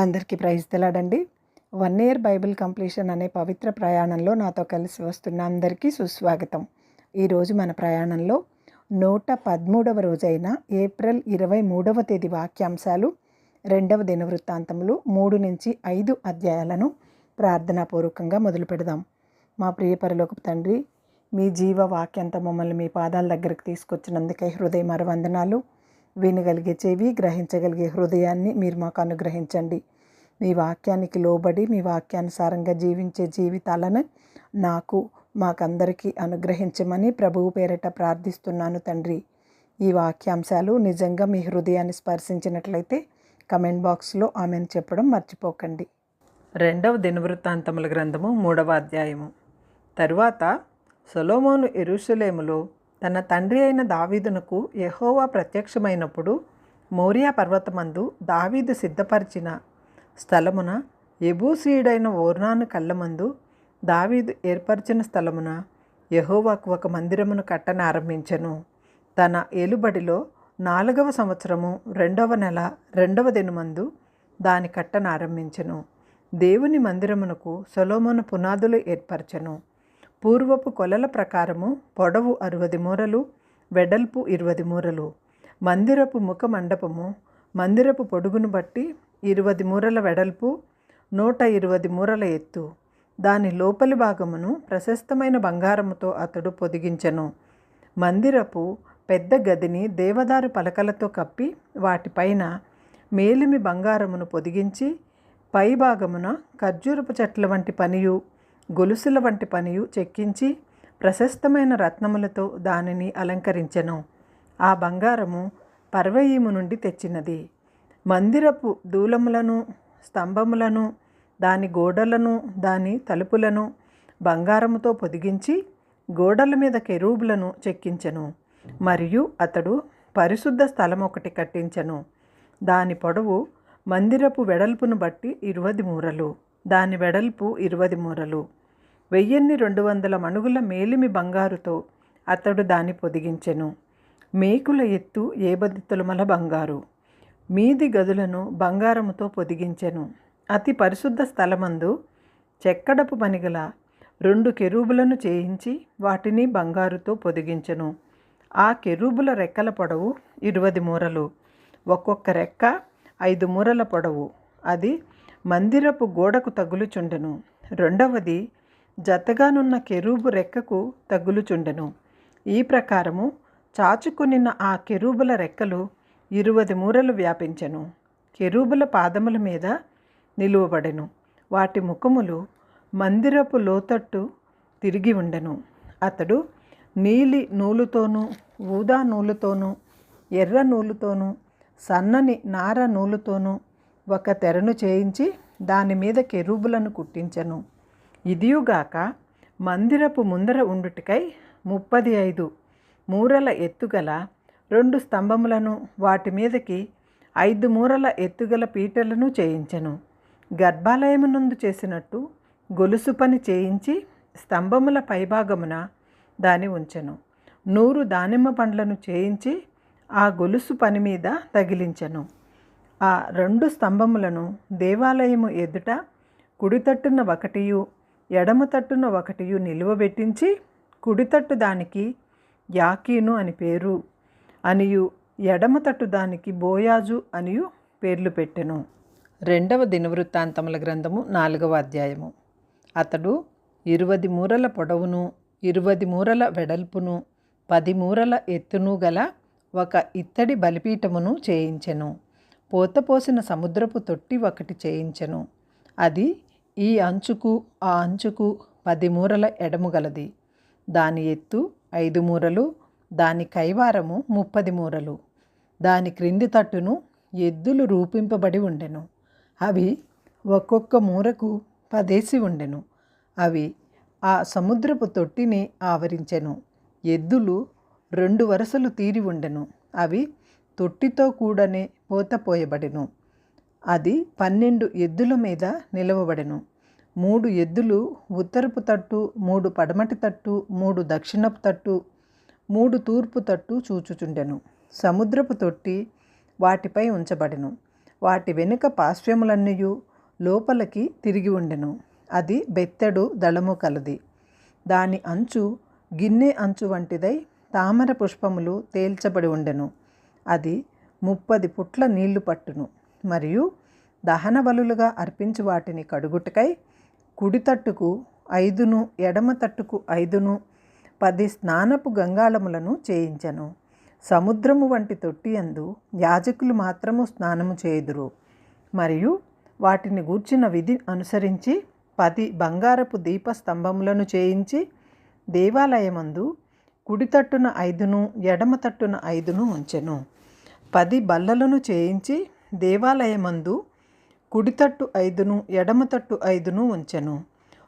అందరికీ praise తెలాడండి. 1 year Bible completion అనే పవిత్ర ప్రయాణంలో నాతో కలిసి వస్తున్న అందరికీ సుస్వాగతం. ఈరోజు మన ప్రయాణంలో 113వ రోజైన ఏప్రిల్ 23వ తేదీ వాక్యాంశాలు 2వ దినవృత్తాంతములు 3 నుంచి 5 అధ్యాయాలను ప్రార్థనాపూర్వకంగా మొదలు పెడదాం. మా ప్రియ పరలోకపు తండ్రి, మీ జీవ వాక్యంతో మమ్మల్ని మీ పాదాల దగ్గరికి తీసుకొచ్చినందుకై హృదయమార వందనాలు. వినగలిగే చెవి, గ్రహించగలిగే హృదయాన్ని మీరు మాకు అనుగ్రహించండి. మీ వాక్యానికి లోబడి మీ వాక్యానుసారంగా జీవించే జీవితాలను మాకందరికీ అనుగ్రహించమని ప్రభువు పేరిట ప్రార్థిస్తున్నాను తండ్రి. ఈ వాక్యాంశాలు నిజంగా మీ హృదయాన్ని స్పర్శించినట్లయితే కమెంట్ బాక్స్లో ఆమెను చెప్పడం మర్చిపోకండి. 2వ దినవృత్తాంతముల గ్రంథము 3వ అధ్యాయము. తరువాత సొలొమోను యెరూషలేములో తన తండ్రి అయిన దావీదునకు యెహోవా ప్రత్యక్షమైనప్పుడు మోరియా పర్వతమందు దావీదు సిద్ధపరిచిన స్థలమున యెబూసీయుడైన ఒర్నాను కళ్ళమందు దావీదు ఏర్పరిచిన స్థలమున యెహోవాకు ఒక మందిరమును కట్టనారంభించెను. తన ఏలుబడిలో 4వ సంవత్సరము 2వ నెల 2వ దినమందు దాని కట్టనారంభించెను. దేవుని మందిరమునకు సొలొమోను పునాదులు ఏర్పరచెను. పూర్వపు కొలల ప్రకారము పొడవు 60 మూరలు, వెడల్పు 20 మూరలు. మందిరపు ముఖ మండపము మందిరపు పొడుగును బట్టి 20 మూరల వెడల్పు, 120 మూరల ఎత్తు. దాని లోపలి భాగమును ప్రశస్తమైన బంగారముతో అతడు పొదిగించెను. మందిరపు పెద్ద గదిని దేవదారు పలకలతో కప్పి వాటిపైన మేలిమి బంగారమును పొదిగించి పై భాగమున ఖర్జూరపు చెట్ల వంటి పనియు గొలుసుల వంటి పనియు చెక్కించి ప్రశస్తమైన రత్నములతో దానిని అలంకరించెను. ఆ బంగారము పర్వయీము నుండి తెచ్చినది. మందిరపు దూలములను, స్తంభములను, దాని గోడలను, దాని తలుపులను బంగారముతో పొదిగించి గోడల మీద కెరూబులను చెక్కించెను. మరియు అతడు పరిశుద్ధ స్థలం ఒకటి కట్టించెను. దాని పొడవు మందిరపు వెడల్పును బట్టి 20 మూరలు, దాని వెడల్పు 20 మూరలు. 1200 మణుగుల మేలిమి బంగారుతో అతడు దాన్ని పొదిగించెను. మేకుల ఎత్తు 50 తులముల బంగారు. మీది గదులను బంగారముతో పొదిగించెను. అతి పరిశుద్ధ స్థలమందు చెక్కడపు పనిగల 2 కెరూబులను చేయించి వాటిని బంగారుతో పొదిగించెను. ఆ కెరూబుల రెక్కల పొడవు 20 మూరలు, ఒక్కొక్క రెక్క 5 మూరల పొడవు. అది మందిరపు గోడకు తగులుచుండెను. రెండవది జతగానున్న కెరూబు రెక్కకు తగులుచుండెను. ఈ ప్రకారము చాచుకునిన ఆ కెరూబుల రెక్కలు 20 మూరలు వ్యాపించెను. కెరూబుల పాదముల మీద నిలువబడెను. వాటి ముఖములు మందిరపు లోతట్టు తిరిగి ఉండెను. అతడు నీలి నూలుతోనూ, ఊదా నూలుతోనూ, ఎర్ర నూలుతోనూ, సన్నని నార నూలుతోనూ ఒక తెరను చేయించి దాని మీద కెరూబులను కుట్టించెను. ఇదియుగాక మందిరపు ముందర ఉండుటకై 35 మూరల ఎత్తుగల 2 స్తంభములను, వాటి మీదకి 5 మూరల ఎత్తుగల పీటలను చేయించెను. గర్భాలయమునందు చేసినట్టు గొలుసు పని చేయించి స్తంభముల పైభాగమున దాని ఉంచెను. 100 దానిమ్మ పండ్లను చేయించి ఆ గొలుసు పని మీద తగిలించెను. ఆ 2 స్తంభములను దేవాలయము ఎదుట కుడితట్టున ఒకటియు, ఎడమ తట్టున ఒకటియు నిలువబెట్టించి కుడితట్టు దానికి యాకీను అని పేరు అనియు, ఎడమ తట్టు దానికి బోయాజు అనియు పేర్లు పెట్టెను. 2వ దినవృత్తాంతముల గ్రంథము 4వ అధ్యాయము. అతడు 20 మూరల పొడవును, 20 మూరల వెడల్పును, 10 మూరల ఎత్తును గల ఒక ఇత్తడి బలిపీఠమును చేయించెను. పోతపోసిన సముద్రపు తొట్టి ఒకటి చేయించెను. అది ఈ అంచుకు ఆ అంచుకు 10 మూరల ఎడము గలది. దాని ఎత్తు 5 మూరలు, దాని కైవారము 30 మూరలు. దాని క్రింది తట్టును ఎద్దులు రూపింపబడి ఉండెను. అవి ఒక్కొక్క మూరకు 10 ఉండెను. అవి ఆ సముద్రపు తొట్టిని ఆవరించెను. ఎద్దులు 2 వరుసలు తీరి ఉండెను. అవి తొట్టితో కూడనే పోతపోయబడెను. అది 12 ఎద్దుల మీద నిలవబడెను. 3 ఎద్దులు ఉత్తరపు తట్టు, 3 పడమటి తట్టు, 3 దక్షిణపు తట్టు, 3 తూర్పు తట్టు చూచుచుండెను. సముద్రపు తొట్టి వాటిపై ఉంచబడెను. వాటి వెనుక పార్శ్వములన్నయు లోపలికి తిరిగి ఉండెను. అది బెత్తెడు దళము కలది. దాని అంచు గిన్నె అంచు వంటిదై తామర పుష్పములు తేల్చబడి ఉండెను. అది 30 పుట్ల నీళ్లు పట్టును. మరియు దహన బలులుగా అర్పించు వాటిని కడుగుటకై కుడి తట్టుకు 5 ఎడమ తట్టుకు 5 10 స్నానపు గంగాళములను చేయించెను. సముద్రము వంటి తొట్టియందు యాజకులు మాత్రము స్నానము చేయుదురు. మరియు వాటిని గూర్చిన విధి అనుసరించి 10 బంగారపు దీపస్తంభములను చేయించి దేవాలయమందు కుడి తట్టున 5 ఎడమ తట్టున 5 ఉంచెను. 10 బల్లలను చేయించి దేవాలయమందు కుడి తట్టు 5 ఎడమ తట్టు 5 ఉంచెను.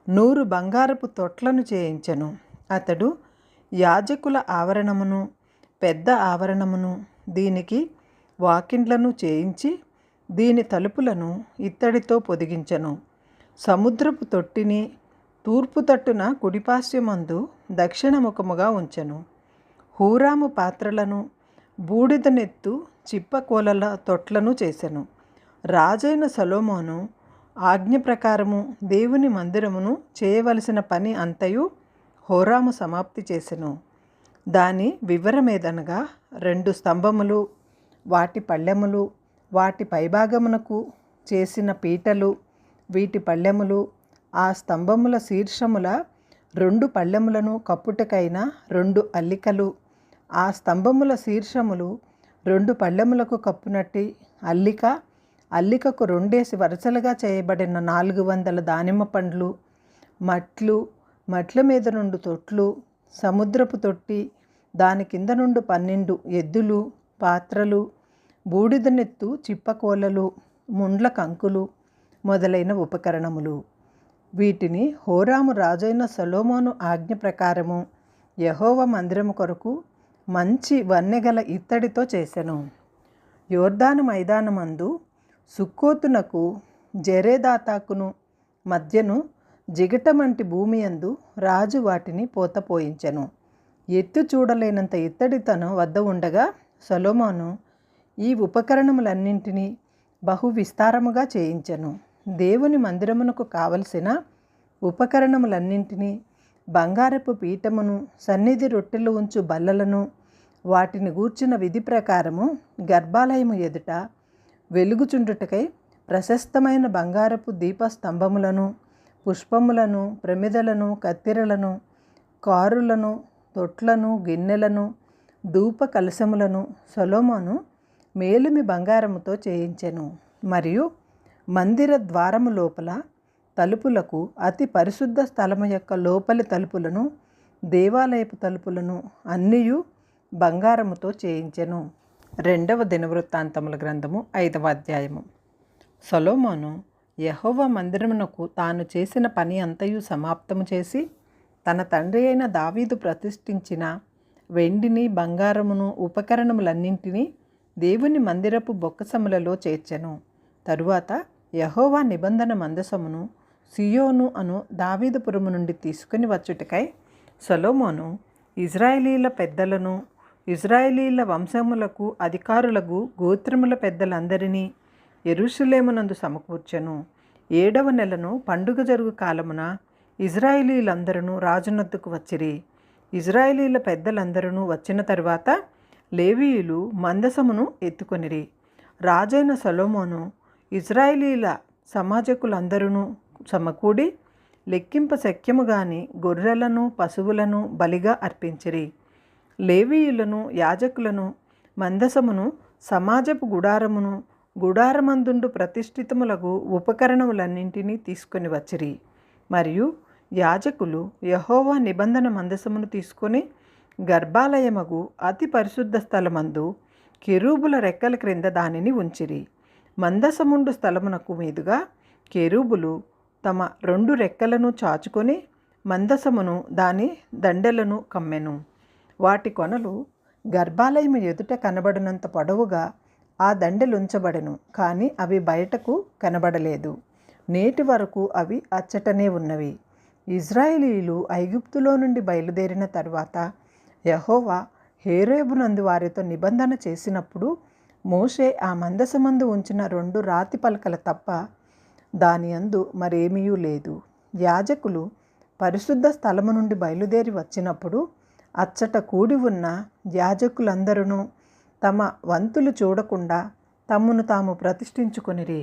100 బంగారపు తొట్లను చేయించెను. అతడు యాజకుల ఆవరణమును పెద్ద ఆవరణమును దీనికి వాకిండ్లను చేయించి దీని తలుపులను ఇత్తడితో పొదిగించెను. సముద్రపు తొట్టిని తూర్పు తట్టున కుడిపార్శ్వమందు దక్షిణముఖముగా ఉంచెను. హూరాము పాత్రలను బూడిదనెత్తు చిప్పకోలల తొట్లను చేసెను. రాజైన సొలొమోను ఆజ్ఞ ప్రకారము దేవుని మందిరమును చేయవలసిన పని అంతయు హోరాము సమాప్తి చేసెను. దాని వివరమేదనగా 2 స్తంభములు, వాటి పళ్ళెములు, వాటి పైభాగమునకు చేసిన పీటలు, వీటి పళ్ళెములు, ఆ స్తంభముల శీర్షముల 2 పళ్ళెములను కప్పుటకైన 2 అల్లికలు, ఆ స్తంభముల శీర్షములు 2 పళ్ళెములకు కప్పునట్టి అల్లిక, అల్లికకు 2 వరుసలుగా చేయబడిన 400 దానిమ్మ పండ్లు, మట్ల మీద 2 తొట్లు, సముద్రపు తొట్టి, దాని కింద నుండి 12 ఎద్దులు, పాత్రలు, బూడిదనెత్తు చిప్పకోలలు, ముండ్ల కంకులు మొదలైన ఉపకరణములు. వీటిని హోరాము రాజైన సొలొమోను ఆజ్ఞ ప్రకారము యెహోవా మందిరము కొరకు మంచి వన్నెగల ఇత్తడితో చేసెను. యోర్దాను మైదానమందు సుక్కోతునకు జెరేదాతాకును మధ్యను జిగటమంటి భూమియందు రాజు వాటిని పోతపోయించెను. ఎత్తు చూడలేనంత ఇత్తడి తన వద్ద ఉండగా సొలొమోను ఈ ఉపకరణములన్నింటినీ బహు విస్తారముగా చేయించెను. దేవుని మందిరమునకు కావలసిన ఉపకరణములన్నింటినీ, బంగారపు పీఠమును, సన్నిధి రొట్టెలు ఉంచు బల్లలను, వాటిని గూర్చిన విధి ప్రకారము గర్భాలయము ఎదుట వెలుగుచుండుటకై ప్రశస్తమైన బంగారపు దీపస్తంభములను, పుష్పములను, ప్రమిదలను, కత్తెరలను, కారులను, తొట్లను, గిన్నెలను, ధూప కలశములను సొలొమోను మేలిమి బంగారముతో చేయించెను. మరియు మందిర ద్వారము లోపల తలుపులకు అతి పరిశుద్ధ స్థలము యొక్క లోపలి తలుపులను, దేవాలయపు తలుపులను అన్నియు బంగారముతో చేయించెను. 2వ దినవృత్తాంతముల గ్రంథము 5వ అధ్యాయము. సొలొమోను యెహోవా మందిరమునకు తాను చేసిన పని అంతయు సమాప్తము చేసి తన తండ్రి అయిన దావీదు ప్రతిష్ఠించిన వెండిని, బంగారమును, ఉపకరణములన్నింటినీ దేవుని మందిరపు బొక్కసములలో చేర్చెను. తరువాత యెహోవా నిబంధన మందసమును సియోను అను దావీదుపురము నుండి తీసుకుని వచ్చుటకై సొలొమోను ఇజ్రాయేలీల పెద్దలను, ఇజ్రాయేలీల వంశములకు అధికారులకు గోత్రముల పెద్దలందరినీ యెరూషలేమునందు సమకూర్చెను. 7వ నెలను పండుగ జరుగు కాలమున ఇజ్రాయేలీలందరూ రాజునొద్దకు వచ్చిరి. ఇజ్రాయేలీల పెద్దలందరూ వచ్చిన తరువాత లేవీయులు మందసమును ఎత్తుకొనిరి. రాజైన సొలొమోను ఇజ్రాయేలీల సమాజకులందరూ సమకూడి లెక్కింప శక్యము గాని గొర్రెలను, పశువులను బలిగా అర్పించిరి. లేవీయులను, యాజకులను, మందసమును, సమాజపు గుడారమును, గుడారమందుండు ప్రతిష్ఠితములకు ఉపకరణములన్నింటినీ తీసుకొని వచ్చిరి. మరియు యాజకులు యెహోవా నిబంధన మందసమును తీసుకొని గర్భాలయమగు అతి పరిశుద్ధ స్థలమందు కెరూబుల రెక్కల క్రింద దానిని ఉంచిరి. మందసముండు స్థలమునకు మీదుగా కెరూబులు తమ 2 రెక్కలను చాచుకొని మందసమును, దాని దండెలను కమ్మెను. వాటి కొనలు గర్భాలయము ఎదుట కనబడినంత పొడవుగా ఆ దండెలుంచబడెను. కానీ అవి బయటకు కనబడలేదు. నేటి వరకు అవి అచ్చటనే ఉన్నవి. ఇజ్రాయేలీయులు ఐగుప్తులో నుండి బయలుదేరిన తరువాత యెహోవా హోరేబునందు వారితో నిబంధన చేసినప్పుడు మోషే ఆ మందసమందు ఉంచిన 2 రాతి పలకల తప్ప దాని యందు మరేమీ లేదు. యాజకులు పరిశుద్ధ స్థలము నుండి బయలుదేరి వచ్చినప్పుడు అచ్చట కూడి ఉన్న యాజకులందరూ తమ వంతులు చూడకుండా తమ్మును తాము ప్రతిష్ఠించుకొనిరి.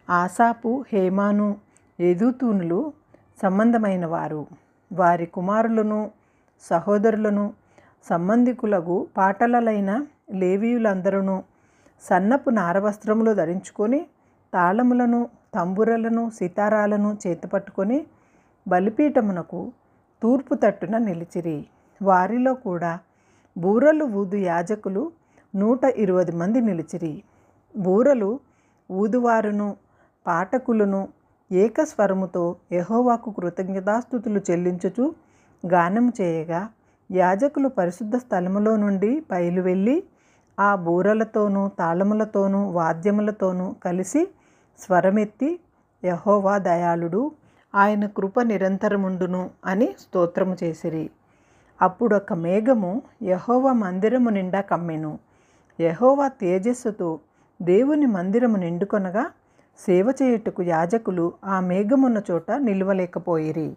ఆసాపు, హేమాను, యెదుతూనులు సంబంధమైన వారు, వారి కుమారులను, సహోదరులను, సంబంధికులకు పాటలలైన లేవీయులందరూ సన్నపు నారవస్త్రములు ధరించుకొని తాళములను, తంబురలను, సితారాలను చేతపట్టుకొని బలిపీఠమునకు తూర్పు తట్టున నిలిచిరి. వారిలో కూడా బూరలు ఊదు యాజకులు 120 మంది నిలిచిరి. బూరలు ఊదువారును పాటకులను ఏకస్వరముతో యెహోవాకు కృతజ్ఞతాస్తుతులు చెల్లించుచు గానము చేయగా, యాజకులు పరిశుద్ధ స్థలములో నుండి బయలువెళ్ళి ఆ బూరలతోనూ తాళములతోనూ వాద్యములతోనూ కలిసి స్వరమెత్తి యెహోవా దయాళుడు, ఆయన కృప నిరంతరముండును అని స్తోత్రము చేసిరి. అప్పుడొక మేఘము యెహోవా మందిరము నిండా కమ్మెను. యెహోవా తేజస్సుతో దేవుని మందిరము నిండుకొనగా సేవ చేయుటకు యాజకులు ఆ మేఘమున్న చోట నిలువలేకపోయిరి.